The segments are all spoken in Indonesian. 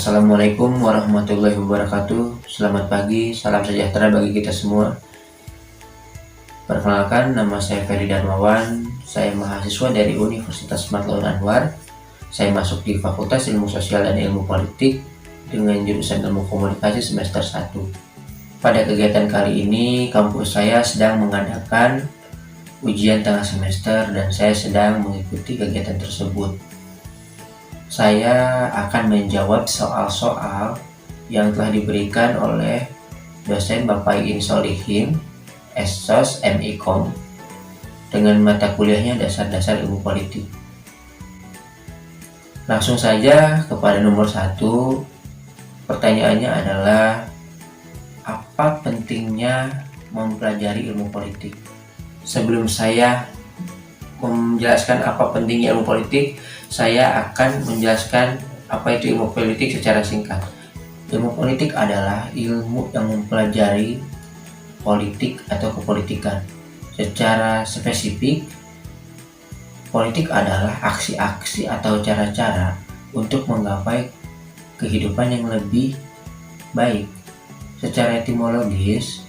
Assalamualaikum warahmatullahi wabarakatuh. Selamat pagi, salam sejahtera bagi kita semua. Perkenalkan, nama saya Ferry Darmawan. Saya mahasiswa dari Universitas Matlaun Anwar. Saya masuk di Fakultas Ilmu Sosial dan Ilmu Politik dengan jurusan Ilmu Komunikasi semester 1. Pada kegiatan kali ini, kampus saya sedang mengadakan ujian tengah semester dan saya sedang mengikuti kegiatan tersebut. Saya akan menjawab soal-soal yang telah diberikan oleh dosen Bapak Iin Solihin, Esos MIKOM, dengan mata kuliahnya Dasar-Dasar Ilmu Politik. Langsung saja kepada nomor 1. Pertanyaannya adalah, apa pentingnya mempelajari ilmu politik? Sebelum saya menjelaskan apa pentingnya ilmu politik, saya akan menjelaskan apa itu ilmu politik secara singkat. Ilmu politik adalah ilmu yang mempelajari politik atau kepolitikan. Secara spesifik, politik adalah aksi-aksi atau cara-cara untuk menggapai kehidupan yang lebih baik. Secara etimologis,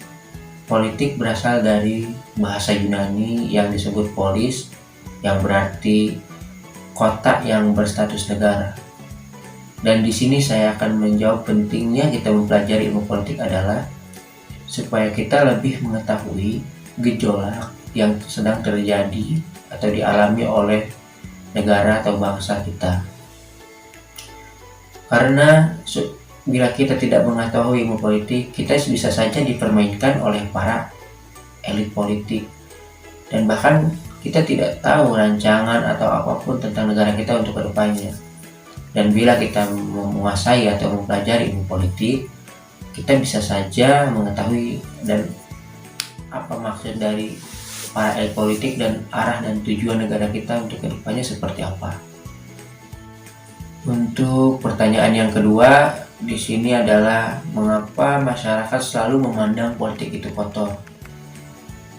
politik berasal dari bahasa Yunani yang disebut polis, yang berarti kota yang berstatus negara. Dan di sini saya akan menjawab pentingnya kita mempelajari ilmu politik adalah supaya kita lebih mengetahui gejolak yang sedang terjadi atau dialami oleh negara atau bangsa kita. Karena bila kita tidak mengetahui ilmu politik, kita bisa saja dipermainkan oleh para elit politik, dan bahkan kita tidak tahu rancangan atau apapun tentang negara kita untuk kedepannya. Dan bila kita menguasai atau mempelajari ilmu politik, kita bisa saja mengetahui dan apa maksud dari para elit politik dan arah dan tujuan negara kita untuk kedepannya seperti apa. Untuk pertanyaan yang kedua di sini adalah, mengapa masyarakat selalu memandang politik itu kotor?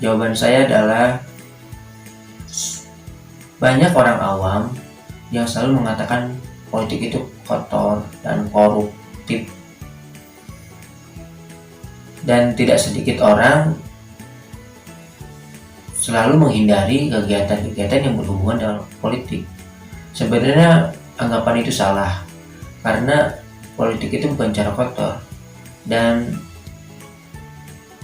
Jawaban saya adalah, banyak orang awam yang selalu mengatakan politik itu kotor dan koruptif, dan tidak sedikit orang selalu menghindari kegiatan-kegiatan yang berhubungan dengan politik. Sebenarnya anggapan itu salah, karena politik itu bukan cara kotor. Dan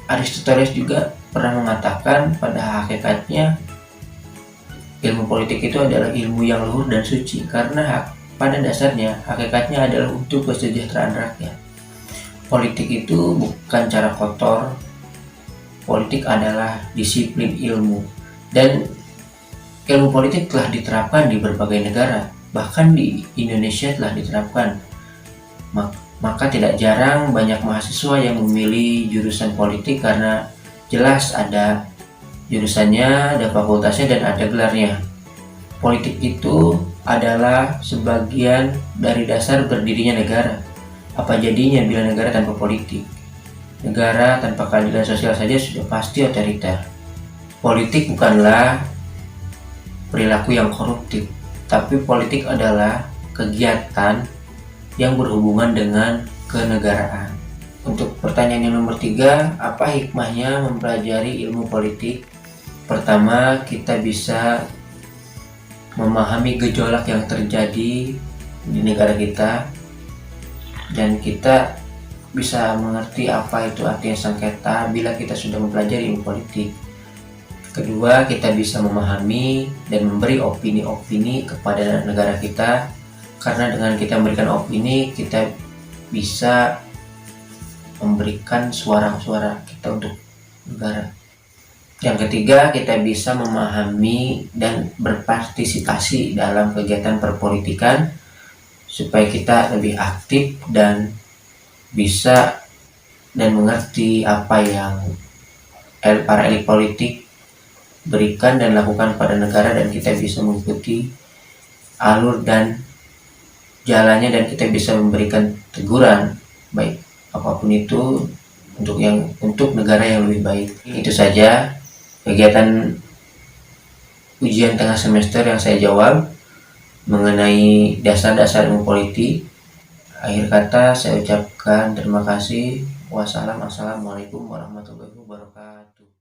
Aristoteles juga pernah mengatakan pada hakikatnya ilmu politik itu adalah ilmu yang luhur dan suci, karena pada dasarnya hakikatnya adalah untuk kesejahteraan rakyat. Politik itu bukan cara kotor. Politik adalah disiplin ilmu, dan ilmu politik telah diterapkan di berbagai negara, bahkan di Indonesia telah diterapkan. Maka tidak jarang banyak mahasiswa yang memilih jurusan politik karena jelas ada jurusannya, ada fakultasnya, dan ada gelarnya. Politik itu adalah sebagian dari dasar berdirinya negara. Apa jadinya bila negara tanpa politik? Negara tanpa keadilan sosial saja sudah pasti otoriter. Politik bukanlah perilaku yang koruptif, tapi politik adalah kegiatan yang berhubungan dengan kenegaraan. Untuk pertanyaan yang nomor 3, apa hikmahnya mempelajari ilmu politik? Pertama, kita bisa memahami gejolak yang terjadi di negara kita, dan kita bisa mengerti apa itu artinya sengketa bila kita sudah mempelajari ilmu politik. Kedua, kita bisa memahami dan memberi opini-opini kepada negara kita, karena dengan kita memberikan opini, kita bisa memberikan suara-suara kita untuk negara. Yang ketiga, kita bisa memahami dan berpartisipasi dalam kegiatan perpolitikan supaya kita lebih aktif dan bisa dan mengerti apa yang para elit politik berikan dan lakukan pada negara, dan kita bisa mengikuti alur dan jalannya, dan kita bisa memberikan teguran baik apapun itu untuk negara yang lebih baik. Itu saja kegiatan ujian tengah semester yang saya jawab mengenai dasar-dasar ilmu politik. Akhir kata saya ucapkan terima kasih. Wassalamualaikum warahmatullahi wabarakatuh.